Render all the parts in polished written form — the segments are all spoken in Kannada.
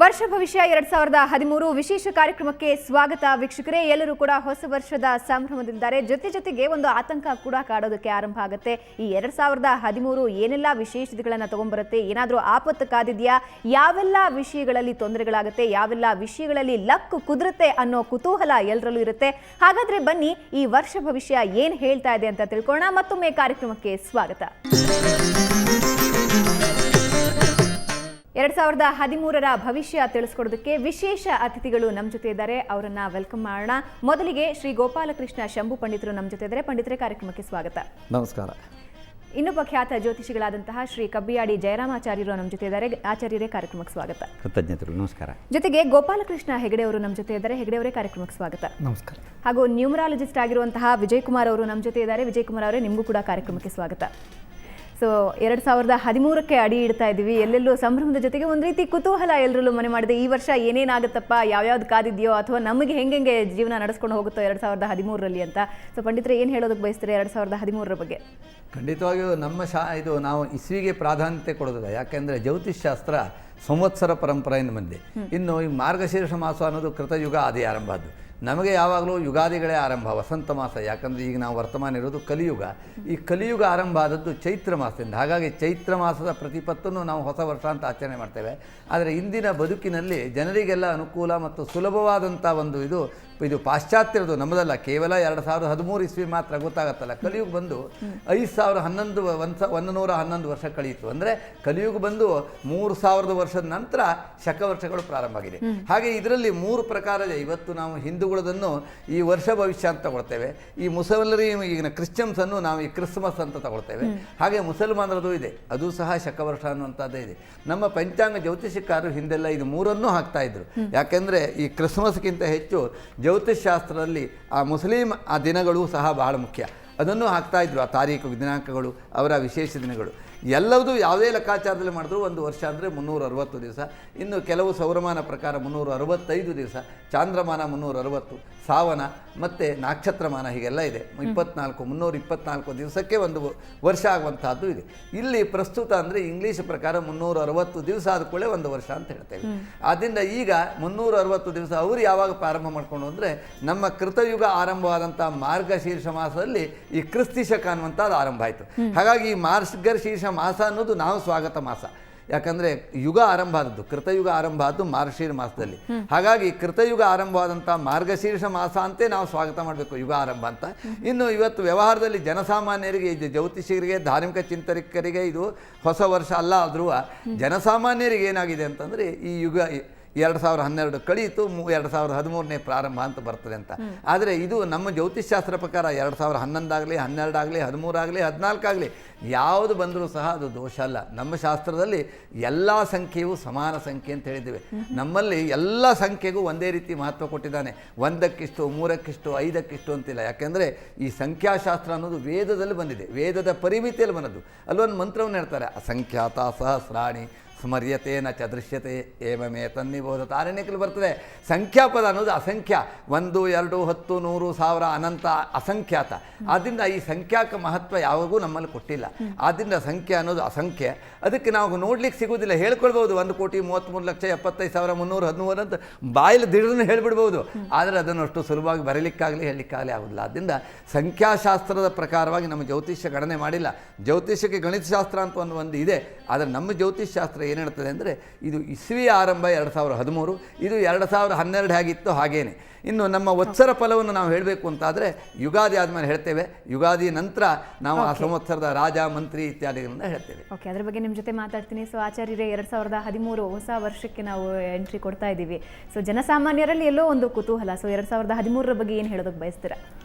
ವರ್ಷ ಭವಿಷ್ಯ 2013 ವಿಶೇಷ ಕಾರ್ಯಕ್ರಮಕ್ಕೆ ಸ್ವಾಗತ ವೀಕ್ಷಕರೇ. ಎಲ್ಲರೂ ಕೂಡ ಹೊಸ ವರ್ಷದ ಸಂಭ್ರಮದಿಂದಾರೆ. ಜೊತೆಗೆ ಒಂದು ಆತಂಕ ಕೂಡ ಕಾಡೋದಕ್ಕೆ ಆರಂಭ ಆಗುತ್ತೆ. ಈ 2013 ಏನೆಲ್ಲ ವಿಶೇಷತೆಗಳನ್ನು ತಗೊಂಡ್ಬರುತ್ತೆ, ಏನಾದರೂ ಆಪತ್ತು ಕಾದಿದೆಯಾ, ಯಾವೆಲ್ಲ ವಿಷಯಗಳಲ್ಲಿ ತೊಂದರೆಗಳಾಗುತ್ತೆ, ಯಾವೆಲ್ಲ ವಿಷಯಗಳಲ್ಲಿ ಲಕ್ ಕುದುರುತ್ತೆ ಅನ್ನೋ ಕುತೂಹಲ ಎಲ್ಲರಲ್ಲೂ ಇರುತ್ತೆ. ಹಾಗಾದ್ರೆ ಬನ್ನಿ ಈ ವರ್ಷ ಭವಿಷ್ಯ ಏನು ಹೇಳ್ತಾ ಇದೆ ಅಂತ ತಿಳ್ಕೊಳ್ಳೋಣ. ಮತ್ತೊಮ್ಮೆ ಕಾರ್ಯಕ್ರಮಕ್ಕೆ ಸ್ವಾಗತ. 2013ರ ಭವಿಷ್ಯ ತಿಳಿಸ್ಕೊಡೋದಕ್ಕೆ ವಿಶೇಷ ಅತಿಥಿಗಳು ನಮ್ಮ ಜೊತೆ ಇದ್ದಾರೆ. ಅವರನ್ನ ವೆಲ್ಕಮ್ ಮಾಡೋಣ. ಮೊದಲಿಗೆ ಶ್ರೀ ಗೋಪಾಲಕೃಷ್ಣ ಶಂಭು ಪಂಡಿತರು ನಮ್ಮ ಜೊತೆ ಇದ್ದಾರೆ. ಪಂಡಿತರೇ, ಕಾರ್ಯಕ್ರಮಕ್ಕೆ ಸ್ವಾಗತ. ನಮಸ್ಕಾರ. ಇನ್ನೊಬ್ಬ ಖ್ಯಾತ ಜ್ಯೋತಿಷಿಗಳಾದಂತಹ ಶ್ರೀ ಕಬ್ಬಿಯಾಡಿ ಜಯರಾಮಾಚಾರ್ಯರು ನಮ್ಮ ಜೊತೆ ಇದ್ದಾರೆ. ಆಚಾರ್ಯರೇ, ಕಾರ್ಯಕ್ರಮಕ್ಕೆ ಸ್ವಾಗತ. ಕೃತಜ್ಞತೆಗಳು. ನಮಸ್ಕಾರ. ಜೊತೆಗೆ ಗೋಪಾಲಕೃಷ್ಣ ಹೆಗಡೆ ಅವರು ನಮ್ಮ ಜೊತೆ ಇದ್ದಾರೆ. ಹೆಗಡೆ ಅವರೇ, ಕಾರ್ಯಕ್ರಮಕ್ಕೆ ಸ್ವಾಗತ. ನಮಸ್ಕಾರ. ಹಾಗೂ ನ್ಯೂಮರಾಲಜಿಸ್ಟ್ ಆಗಿರುವಂತಹ ವಿಜಯ್ ಕುಮಾರ್ ಅವರು ನಮ್ಮ ಜೊತೆ ಇದ್ದಾರೆ. ವಿಜಯ್ ಕುಮಾರ್ ಅವರೇ, ನಿಮಗೂ ಕೂಡ ಕಾರ್ಯಕ್ರಮಕ್ಕೆ ಸ್ವಾಗತ. ಸೊ 2013ಕ್ಕೆ ಅಡಿ ಇಡ್ತಾ ಇದ್ದೀವಿ. ಎಲ್ಲೆಲ್ಲೂ ಸಂಭ್ರಮದ ಜೊತೆಗೆ ಒಂದು ರೀತಿ ಕುತೂಹಲ ಎಲ್ಲರಲ್ಲೂ ಮನೆ ಮಾಡಿದೆ. ಈ ವರ್ಷ ಏನೇನಾಗುತ್ತಪ್ಪ, ಯಾವ್ಯಾವ್ದು ಕಾದಿದೆಯೋ, ಅಥವಾ ನಮಗೆ ಹೆಂಗೆ ಜೀವನ ನಡೆಸ್ಕೊಂಡು ಹೋಗುತ್ತೋ 2013ರಲ್ಲಿ ಅಂತ. ಸೊ ಪಂಡಿತರೆ, ಏನು ಹೇಳೋದಕ್ಕೆ ಬಯಸ್ತಾರೆ 2013ರ ಬಗ್ಗೆ? ಖಂಡಿತವಾಗಿಯೂ ಇದು ನಾವು ಇಸ್ವಿಗೆ ಪ್ರಾಧಾನ್ಯತೆ ಕೊಡೋದಿಲ್ಲ. ಯಾಕೆಂದರೆ ಜ್ಯೋತಿಷ್ಶಾಸ್ತ್ರ ಸಂವತ್ಸರ ಪರಂಪರೆಯಿಂದ ಬಂದಿದೆ. ಇನ್ನು ಈ ಮಾರ್ಗಶೀರ್ಷ ಮಾಸ ಅನ್ನೋದು ಕೃತಯುಗ ಆದಿ ಆರಂಭದ್ದು. ನಮಗೆ ಯಾವಾಗಲೂ ಯುಗಾದಿಗಳೇ ಆರಂಭ, ವಸಂತ ಮಾಸ. ಯಾಕಂದರೆ ಈಗ ನಾವು ವರ್ತಮಾನ ಇರೋದು ಕಲಿಯುಗ. ಈ ಕಲಿಯುಗ ಆರಂಭ ಆದದ್ದು ಚೈತ್ರ ಮಾಸದಿಂದ. ಹಾಗಾಗಿ ಚೈತ್ರ ಮಾಸದ ಪ್ರತಿಪತ್ತನ್ನು ನಾವು ಹೊಸ ವರ್ಷ ಅಂತ ಆಚರಣೆ ಮಾಡ್ತೇವೆ. ಆದರೆ ಇಂದಿನ ಬದುಕಿನಲ್ಲಿ ಜನರಿಗೆಲ್ಲ ಅನುಕೂಲ ಮತ್ತು ಸುಲಭವಾದಂಥ ಒಂದು ಇದು ಪಾಶ್ಚಾತ್ಯರದು, ನಮ್ಮದಲ್ಲ. ಕೇವಲ 2013 ಇಸ್ವಿ ಮಾತ್ರ ಗೊತ್ತಾಗತ್ತಲ್ಲ. ಕಲಿಯುಗ ಬಂದು 5111 ವರ್ಷ ಕಳೆಯಿತು. ಅಂದರೆ ಕಲಿಯುಗ ಬಂದು 3000 ವರ್ಷದ ನಂತರ ಶಕ ವರ್ಷಗಳು ಪ್ರಾರಂಭ ಆಗಿದೆ. ಹಾಗೆ ಇದರಲ್ಲಿ 3 ಪ್ರಕಾರ ಇದೆ. ಇವತ್ತು ನಾವು ಹಿಂದೂಗಳದನ್ನು ಈ ವರ್ಷ ಭವಿಷ್ಯ ಅಂತ ತಗೊಳ್ತೇವೆ. ಈ ಮುಸಲ್ಮನರಿ ಈಗಿನ ಕ್ರಿಶ್ಚಿಯನ್ಸನ್ನು ನಾವು ಈ ಕ್ರಿಸ್ಮಸ್ ಅಂತ ತಗೊಳ್ತೇವೆ. ಹಾಗೆ ಮುಸಲ್ಮಾನರದು ಇದೆ, ಅದು ಸಹ ಶಕವರ್ಷ ಅನ್ನುವಂಥದ್ದೇ ಇದೆ. ನಮ್ಮ ಪಂಚಾಂಗ ಜ್ಯೋತಿಷಕಾರರು ಹಿಂದೆಲ್ಲ ಇದು 3 ಹಾಕ್ತಾ ಇದ್ರು. ಯಾಕೆಂದರೆ ಈ ಕ್ರಿಸ್ಮಸ್ಗಿಂತ ಹೆಚ್ಚು ಜ್ಯೋತಿಷ್ಶಾಸ್ತ್ರದಲ್ಲಿ ಆ ಮುಸ್ಲಿಂ ಆ ದಿನಗಳು ಸಹ ಬಹಳ ಮುಖ್ಯ. ಅದನ್ನು ಹಾಕ್ತಾಯಿದ್ರು, ಆ ತಾರೀಕು ದಿನಾಂಕಗಳು, ಅವರ ವಿಶೇಷ ದಿನಗಳು ಎಲ್ಲವೂ ಯಾವುದೇ ಲೆಕ್ಕಾಚಾರದಲ್ಲಿ ಮಾಡಿದ್ರು ಒಂದು ವರ್ಷ ಅಂದರೆ 360 ದಿವಸ. ಇನ್ನು ಕೆಲವು ಸೌರಮಾನ ಪ್ರಕಾರ 365 ದಿವಸ, ಚಾಂದ್ರಮಾನ 360, ಸಾವನ ಮತ್ತು ನಕ್ಷತ್ರಮಾನ ಹೀಗೆಲ್ಲ ಇದೆ. 324 ದಿವಸಕ್ಕೆ ಒಂದು ವರ್ಷ ಆಗುವಂತಹದ್ದು ಇದೆ. ಇಲ್ಲಿ ಪ್ರಸ್ತುತ ಅಂದರೆ ಇಂಗ್ಲೀಷ್ ಪ್ರಕಾರ 360 ದಿವಸ ಆದ ಕೂಡಲೇ ಒಂದು ವರ್ಷ ಅಂತ ಹೇಳ್ತೇವೆ. ಆದ್ದರಿಂದ ಈಗ 360 ದಿವಸ ಅವರು ಯಾವಾಗ ಪ್ರಾರಂಭ ಮಾಡಿಕೊಂಡು ಅಂದರೆ ನಮ್ಮ ಕೃತಯುಗ ಆರಂಭವಾದಂಥ ಮಾರ್ಗಶೀರ್ಷ ಮಾಸದಲ್ಲಿ ಈ ಕ್ರಿಸ್ತಿಶಕ ಅನ್ನುವಂಥದ್ದು ಆರಂಭ ಆಯಿತು. ಹಾಗಾಗಿ ಈ ಮಾರ್ಗಶೀರ್ಷ ಮಾಸ ಅನ್ನೋದು ನಾವು ಸ್ವಾಗತ ಮಾಸ. ಯಾಕಂದರೆ ಯುಗ ಆರಂಭ ಆದದ್ದು, ಕೃತಯುಗ ಆರಂಭ ಆದ್ದು ಮಾರ್ಗಶೀರ್ಷ ಮಾಸದಲ್ಲಿ. ಹಾಗಾಗಿ ಕೃತಯುಗ ಆರಂಭವಾದಂಥ ಮಾರ್ಗಶೀರ್ಷ ಮಾಸ ಅಂತೆ ನಾವು ಸ್ವಾಗತ ಮಾಡಬೇಕು, ಯುಗ ಆರಂಭ ಅಂತ. ಇನ್ನು ಇವತ್ತು ವ್ಯವಹಾರದಲ್ಲಿ ಜನಸಾಮಾನ್ಯರಿಗೆ, ಇದು ಜ್ಯೋತಿಷಿಗರಿಗೆ, ಧಾರ್ಮಿಕ ಚಿಂತಕರಿಗೆ ಇದು ಹೊಸ ವರ್ಷ ಅಲ್ಲ. ಆದರೂ ಜನಸಾಮಾನ್ಯರಿಗೆ ಏನಾಗಿದೆ ಅಂತಂದರೆ ಈ ಯುಗ 2012 ಕಳೀತು, 2013ನೇ ಪ್ರಾರಂಭ ಅಂತ ಬರ್ತದೆ ಅಂತ. ಆದರೆ ಇದು ನಮ್ಮ ಜ್ಯೋತಿಷ್ಶಾಸ್ತ್ರ ಪ್ರಕಾರ 2011 ಆಗಲಿ, 12 ಆಗಲಿ, 13 ಆಗಲಿ, 14 ಆಗಲಿ ಯಾವುದು ಬಂದರೂ ಸಹ ಅದು ದೋಷ ಅಲ್ಲ. ನಮ್ಮ ಶಾಸ್ತ್ರದಲ್ಲಿ ಎಲ್ಲ ಸಂಖ್ಯೆಯೂ ಸಮಾನ ಸಂಖ್ಯೆ ಅಂತ ಹೇಳಿದ್ದೇವೆ. ನಮ್ಮಲ್ಲಿ ಎಲ್ಲ ಸಂಖ್ಯೆಗೂ ಒಂದೇ ರೀತಿ ಮಹತ್ವ ಕೊಟ್ಟಿದ್ದಾನೆ. 1ಕ್ಕಿಷ್ಟು, 3ಕ್ಕಿಷ್ಟು, 5ಕ್ಕಿಷ್ಟು ಅಂತಿಲ್ಲ. ಯಾಕೆಂದರೆ ಈ ಸಂಖ್ಯಾಶಾಸ್ತ್ರ ಅನ್ನೋದು ವೇದದಲ್ಲಿ ಬಂದಿದೆ, ವೇದದ ಪರಿಮಿತಿಯಲ್ಲಿ ಬಂದದ್ದು. ಅಲ್ಲೊಂದು ಮಂತ್ರವನ್ನು ಹೇಳ್ತಾರೆ, ಅಸಂಖ್ಯಾತ ಸಹಸ್ರಾಣಿ ಸ್ಮರ್ಯತೆ ನ ಚ ದೃಶ್ಯತೆ ಏವಮೇ ತನ್ನಿಬೋಧ. ತಾರಣ್ಯಕಲ್ಲಿ ಬರ್ತದೆ ಸಂಖ್ಯಾಪದ ಅನ್ನೋದು ಅಸಂಖ್ಯ. 1, 2, 10, 100, 1000 ಅನಂತ ಅಸಂಖ್ಯಾತ. ಆದ್ದರಿಂದ ಈ ಸಂಖ್ಯಾಕ ಮಹತ್ವ ಯಾವಾಗೂ ನಮ್ಮಲ್ಲಿ ಕೊಟ್ಟಿಲ್ಲ. ಆದ್ದರಿಂದ ಸಂಖ್ಯೆ ಅನ್ನೋದು ಅಸಂಖ್ಯ. ಅದಕ್ಕೆ ನಾವು ನೋಡ್ಲಿಕ್ಕೆ ಸಿಗೋದಿಲ್ಲ. ಹೇಳ್ಕೊಳ್ಬೋದು 1,33,75,313 ಅಂತ ಬಾಯಲ್ಲಿ ದಿಢನ್ನು ಹೇಳಿಬಿಡ್ಬೋದು. ಆದರೆ ಅದನ್ನು ಅಷ್ಟು ಸುಲಭವಾಗಿ ಬರೀಲಿಕ್ಕಾಗಲಿ ಹೇಳಲಿಕ್ಕಾಗಲಿ ಆಗೋದಿಲ್ಲ. ಆದ್ದರಿಂದ ಸಂಖ್ಯಾಶಾಸ್ತ್ರದ ಪ್ರಕಾರವಾಗಿ ನಮ್ಮ ಜ್ಯೋತಿಷ್ಯ ಗಣನೆ ಮಾಡಿಲ್ಲ. ಜ್ಯೋತಿಷ್ಯಕ್ಕೆ ಗಣಿತಶಾಸ್ತ್ರ ಅಂತ ಒಂದು ಇದೆ. ಆದರೆ ನಮ್ಮ ಜ್ಯೋತಿಷ್ಶಾಸ್ತ್ರ ಏನು ಹೇಳ್ತದೆ ಅಂದರೆ ಇದು ಇಸ್ವಿ ಆರಂಭ 2013, ಇದು 2012 ಹೇಗಿತ್ತು ಹಾಗೇನೆ. ಇನ್ನು ನಮ್ಮ ವತ್ಸರ ಫಲವನ್ನು ನಾವು ಹೇಳಬೇಕು ಅಂತಾದರೆ ಯುಗಾದಿ ಆದಮೇಲೆ ಹೇಳ್ತೇವೆ. ಯುಗಾದಿ ನಂತರ ನಾವು ಆ ಸಂವತ್ಸರದ ರಾಜ, ಮಂತ್ರಿ ಇತ್ಯಾದಿಗಳನ್ನ ಹೇಳ್ತೇವೆ. ಓಕೆ, ಅದ್ರ ಬಗ್ಗೆ ನಿಮ್ಮ ಜೊತೆ ಮಾತಾಡ್ತೀನಿ. ಸೊ ಆಚಾರ್ಯರೇ, 2013 ಹೊಸ ವರ್ಷಕ್ಕೆ ನಾವು ಎಂಟ್ರಿ ಕೊಡ್ತಾ ಇದ್ದೀವಿ. ಸೊ ಜನಸಾಮಾನ್ಯರಲ್ಲಿ ಎಲ್ಲೋ ಒಂದು ಕುತೂಹಲ. ಸೊ 2013ರ ಬಗ್ಗೆ ಏನು ಹೇಳೋದಕ್ಕೆ ಬಯಸ್ತೀರಾ?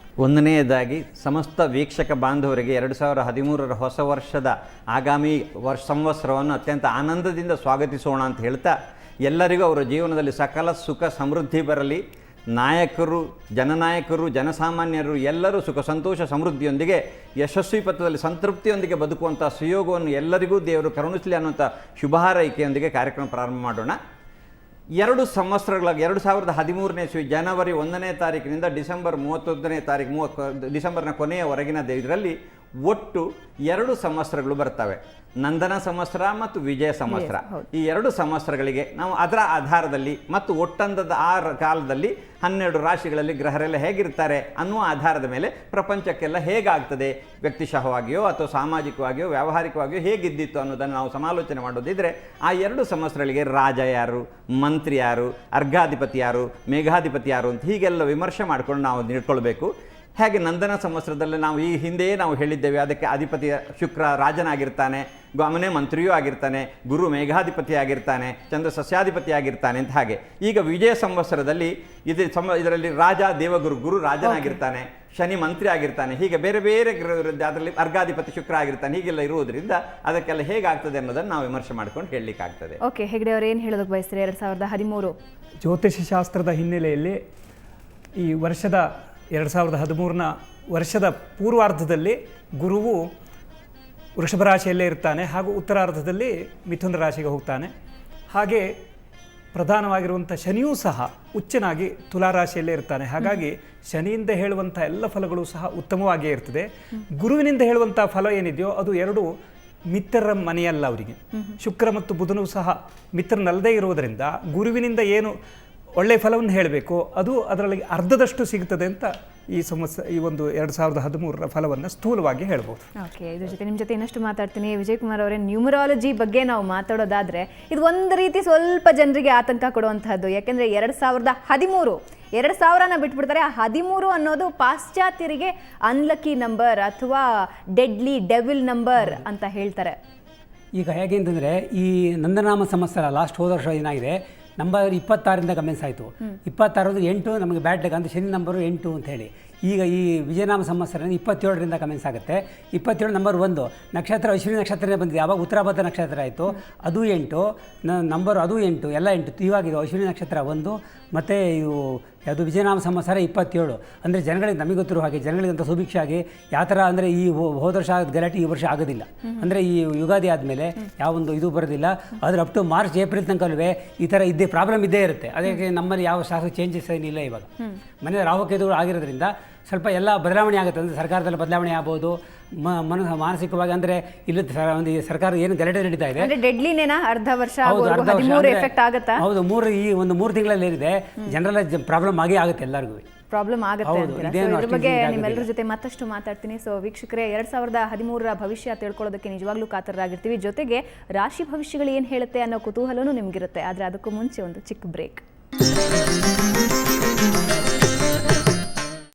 ಒಂದನೆಯದಾಗಿ ಸಮಸ್ತ ವೀಕ್ಷಕ ಬಾಂಧವರಿಗೆ 2013ರ ಹೊಸ ವರ್ಷದ ಆಗಾಮಿ ಸಂವತ್ಸರವನ್ನು ಅತ್ಯಂತ ಆನಂದದಿಂದ ಸ್ವಾಗತಿಸೋಣ ಅಂತ ಹೇಳ್ತಾ, ಎಲ್ಲರಿಗೂ ಅವರ ಜೀವನದಲ್ಲಿ ಸಕಲ ಸುಖ ಸಮೃದ್ಧಿ ಬರಲಿ. ನಾಯಕರು, ಜನನಾಯಕರು, ಜನಸಾಮಾನ್ಯರು ಎಲ್ಲರೂ ಸುಖ ಸಂತೋಷ ಸಮೃದ್ಧಿಯೊಂದಿಗೆ ಯಶಸ್ವಿ ಪಥದಲ್ಲಿ ಸಂತೃಪ್ತಿಯೊಂದಿಗೆ ಬದುಕುವಂಥ ಸುಯೋಗವನ್ನು ಎಲ್ಲರಿಗೂ ದೇವರು ಕರುಣಿಸಲಿ ಅನ್ನುವಂಥ ಶುಭ ಹಾರೈಕೆಯೊಂದಿಗೆ ಕಾರ್ಯಕ್ರಮ ಪ್ರಾರಂಭ ಮಾಡೋಣ. 2 ಸಂವತ್ಸರಗಳಾಗಿ 2013ನೇ ಇಸ್ವಿ ಜನವರಿ 1ನೇ ತಾರೀಕಿನಿಂದ ಡಿಸೆಂಬರ್ 31ನೇ ತಾರೀಕು, ಡಿಸೆಂಬರ್ನ ಕೊನೆಯವರೆಗಿನ ಇದರಲ್ಲಿ ಒಟ್ಟು 2 ಸಂವತ್ಸರಗಳು ಬರ್ತವೆ, ನಂದನ ಸಂವತ್ಸರ ಮತ್ತು ವಿಜಯ ಸಂವತ್ಸರ. ಈ 2 ಸಂವತ್ಸರಗಳಿಗೆ ನಾವು ಅದರ ಆಧಾರದಲ್ಲಿ ಮತ್ತು ಒಟ್ಟಂದದ ಆ ಕಾಲದಲ್ಲಿ 12 ರಾಶಿಗಳಲ್ಲಿ ಗ್ರಹರೆಲ್ಲ ಹೇಗಿರ್ತಾರೆ ಅನ್ನುವ ಆಧಾರದ ಮೇಲೆ ಪ್ರಪಂಚಕ್ಕೆಲ್ಲ ಹೇಗಾಗ್ತದೆ, ವ್ಯಕ್ತಿಶಃವಾಗಿಯೋ ಅಥವಾ ಸಾಮಾಜಿಕವಾಗಿಯೋ ವ್ಯಾವಹಾರಿಕವಾಗಿಯೋ ಹೇಗಿದ್ದಿತ್ತು ಅನ್ನೋದನ್ನು ನಾವು ಸಮಾಲೋಚನೆ ಮಾಡೋದಿದ್ರೆ ಆ 2 ಸಂವತ್ಸರಗಳಿಗೆ ರಾಜ ಯಾರು, ಮಂತ್ರಿ ಯಾರು, ಅರ್ಘಾಧಿಪತಿ ಯಾರು, ಮೇಘಾಧಿಪತಿ ಯಾರು ಅಂತ ಹೀಗೆಲ್ಲ ವಿಮರ್ಶೆ ಮಾಡ್ಕೊಂಡು ನಾವು ನಿಡ್ಕೊಳ್ಬೇಕು. ಹೇಗೆ ನಂದನ ಸಂವತ್ಸರದಲ್ಲಿ ನಾವು ಈ ಹಿಂದೆಯೇ ನಾವು ಹೇಳಿದ್ದೇವೆ, ಅದಕ್ಕೆ ಅಧಿಪತಿ ಶುಕ್ರ ರಾಜನಾಗಿರ್ತಾನೆ, ಅವನೇ ಮಂತ್ರಿಯೂ ಆಗಿರ್ತಾನೆ, ಗುರು ಮೇಘಾಧಿಪತಿ ಆಗಿರ್ತಾನೆ, ಚಂದ್ರ ಸಸ್ಯಾಧಿಪತಿ ಆಗಿರ್ತಾನೆ ಅಂತ. ಹಾಗೆ ಈಗ ವಿಜಯ ಸಂವತ್ಸರದಲ್ಲಿ ಇದರಲ್ಲಿ ರಾಜ ದೇವಗುರು, ಗುರು ರಾಜನಾಗಿರ್ತಾನೆ, ಶನಿ ಮಂತ್ರಿ ಆಗಿರ್ತಾನೆ, ಹೀಗೆ ಬೇರೆ ಬೇರೆ ಅದರಲ್ಲಿ ಅರ್ಘಾಧಿಪತಿ ಶುಕ್ರ ಆಗಿರ್ತಾನೆ. ಹೀಗೆಲ್ಲ ಇರುವುದರಿಂದ ಅದಕ್ಕೆಲ್ಲ ಹೇಗಾಗ್ತದೆ ಅನ್ನೋದನ್ನು ನಾವು ವಿಮರ್ಶೆ ಮಾಡ್ಕೊಂಡು ಹೇಳಲಿಕ್ಕಾಗ್ತದೆ. ಓಕೆ, ಹೆಗ್ಡೆ ಅವರು ಏನು ಹೇಳೋದಕ್ಕೆ ಬಯಸ್ತಾರೆ? 2013 ಜ್ಯೋತಿಷ ಶಾಸ್ತ್ರದ ಹಿನ್ನೆಲೆಯಲ್ಲಿ ಈ ವರ್ಷದ 2013ನ ವರ್ಷದ ಪೂರ್ವಾರ್ಧದಲ್ಲಿ ಗುರುವು ವೃಷಭ ರಾಶಿಯಲ್ಲೇ ಇರ್ತಾನೆ ಹಾಗೂ ಉತ್ತರಾರ್ಧದಲ್ಲಿ ಮಿಥುನ ರಾಶಿಗೆ ಹೋಗ್ತಾನೆ. ಹಾಗೆ ಪ್ರಧಾನವಾಗಿರುವಂಥ ಶನಿಯೂ ಸಹ ಉಚ್ಚನಾಗಿ ತುಲಾರಾಶಿಯಲ್ಲೇ ಇರ್ತಾನೆ. ಹಾಗಾಗಿ ಶನಿಯಿಂದ ಹೇಳುವಂಥ ಎಲ್ಲ ಫಲಗಳು ಸಹ ಉತ್ತಮವಾಗಿಯೇ ಇರ್ತದೆ. ಗುರುವಿನಿಂದ ಹೇಳುವಂಥ ಫಲ ಏನಿದೆಯೋ ಅದು 2 ಮಿತ್ರರ ಮನೆಯಲ್ಲ ಅವರಿಗೆ. ಶುಕ್ರ ಮತ್ತು ಬುಧನೂ ಸಹ ಮಿತ್ರನಲ್ಲದೇ ಇರುವುದರಿಂದ ಗುರುವಿನಿಂದ ಏನು ಒಳ್ಳೆಯ ಫಲವನ್ನು ಹೇಳಬೇಕು ಅದು ಅದರಲ್ಲಿ ಅರ್ಧದಷ್ಟು ಸಿಗ್ತದೆ ಅಂತ ಈ ಒಂದು 2013ರ ಫಲವನ್ನು ಸ್ಥೂಲವಾಗಿ ಹೇಳ್ಬೋದು. ಓಕೆ, ಇದ್ರ ಜೊತೆ ನಿಮ್ಮ ಜೊತೆ ಇನ್ನಷ್ಟು ಮಾತಾಡ್ತೀನಿ. ವಿಜಯ್ ಕುಮಾರ್ ಅವರೇ, ನ್ಯೂಮರಾಲಜಿ ಬಗ್ಗೆ ನಾವು ಮಾತಾಡೋದಾದರೆ ಇದು ಒಂದು ರೀತಿ ಸ್ವಲ್ಪ ಜನರಿಗೆ ಆತಂಕ ಕೊಡುವಂತಹದ್ದು. ಯಾಕೆಂದರೆ 2013 ಬಿಟ್ಬಿಡ್ತಾರೆ. ಆ 13 ಅನ್ನೋದು ಪಾಶ್ಚಾತ್ಯರಿಗೆ ಅನ್ಲಕ್ಕಿ ನಂಬರ್ ಅಥವಾ ಡೆವಿಲ್ ನಂಬರ್ ಅಂತ ಹೇಳ್ತಾರೆ. ಈಗ ಹೇಗೆ ಅಂತಂದರೆ ಈ ನಂದನಾಮ ಸಂವತ್ಸರ ಲಾಸ್ಟ್ ಹೋದ ವರ್ಷ ಏನಾಗಿದೆ, ನಂಬರ್ 26ರಿಂದ ಕಮೆನ್ಸ್ ಆಯಿತು. 26 8 ನಮಗೆ ಬ್ಯಾಡ್ ಲೆಗ್ ಅಂದರೆ ಶನಿ ನಂಬರು 8 ಅಂತ ಹೇಳಿ. ಈಗ ಈ ವಿಜಯನಾಮ ಸಂವತ್ಸರ 27ರಿಂದ ಕಮೆನ್ಸ್ ಆಗುತ್ತೆ. 27 ನಂಬರ್ 1 ನಕ್ಷತ್ರ ಅಶ್ವಿನಿ ನಕ್ಷತ್ರನೇ ಬಂದಿದೆ. ಆವಾಗ ಉತ್ತರಾಭದ್ರ ನಕ್ಷತ್ರ ಆಯಿತು, ಅದು 8 ನಂಬರು, ಅದು 8 ಎಲ್ಲ 8. ಇವಾಗಿದು ಅಶ್ವಿನಿ ನಕ್ಷತ್ರ 1 ಮತ್ತು ಇವು ಯಾವುದು ವಿಜಯನಾಮ ಸಂವತ್ಸರ 27. ಅಂದರೆ ಜನಗಳಿಗೆ, ನಮಗೆ ಗೊತ್ತಿರೋ ಹಾಗೆ ಜನಗಳಿಗಂತ ಸುಭಿಕ್ಷೆ ಆಗಿ ಯಾವ ಥರ ಅಂದರೆ ಈ ಹೋದ ವರ್ಷ ಆದ ಗಲಾಟೆ ಈ ವರ್ಷ ಆಗೋದಿಲ್ಲ. ಅಂದರೆ ಈ ಯುಗಾದಿ ಆದಮೇಲೆ ಯಾವೊಂದು ಇದು ಬರೋದಿಲ್ಲ. ಆದರೆ ಅಪ್ ಟು ಮಾರ್ಚ್ ಏಪ್ರಿಲ್ ತನಕವೇ ಈ ಥರ ಪ್ರಾಬ್ಲಮ್ ಇದ್ದೇ ಇರುತ್ತೆ. ಅದಕ್ಕೆ ನಮ್ಮಲ್ಲಿ ಯಾವ ಶಾಸ್ತ್ರ ಚೇಂಜಸ್ ಏನಿಲ್ಲ. ಇವಾಗ ಮನೆ ರಾಹುಕೇತುಗಳು ಆಗಿರೋದ್ರಿಂದ ಸ್ವಲ್ಪ ಎಲ್ಲ ಬದಲಾವಣೆ ಆಗುತ್ತೆ. ಅಂದರೆ ಸರ್ಕಾರದಲ್ಲಿ ಬದಲಾವಣೆ ಆಗ್ಬೋದು, ಮಾನಸಿಕವಾಗಿ. ಅಂದರೆ ಇಲ್ಲಿ ಒಂದು ಸರ್ಕಾರ ಏನು ಗಲಾಟೆ ನಡೀತಾ ಇದೆ, ಅರ್ಧ ವರ್ಷ ಹೌದು, ಒಂದು 3 ತಿಂಗಳಲ್ಲಿ ಏನಿದೆ ಜನರಲ್ ಪ್ರಾಬ್ಲಮ್ ಆಗೇ ಎಲ್ಲರಿಗೂ ಪ್ರಾಬ್ಲಮ್ ಆಗುತ್ತೆ. ಇದ್ರ ಬಗ್ಗೆ ನಿಮ್ಮೆಲ್ಲರ ಜೊತೆ ಮತ್ತಷ್ಟು ಮಾತಾಡ್ತೀನಿ. ಸೊ ವೀಕ್ಷಕರೇ, 2013ರ ಭವಿಷ್ಯ ತಿಳ್ಕೊಳ್ಳೋದಕ್ಕೆ ನಿಜವಾಗ್ಲೂ ಕಾತರರಾಗಿರ್ತೀವಿ. ಜೊತೆಗೆ ರಾಶಿ ಭವಿಷ್ಯಗಳು ಏನು ಹೇಳುತ್ತೆ ಅನ್ನೋ ಕುತೂಹಲನೂ ನಿಮ್ಗಿರುತ್ತೆ. ಆದರೆ ಅದಕ್ಕೂ ಮುಂಚೆ ಒಂದು ಚಿಕ್ಕ ಬ್ರೇಕ್.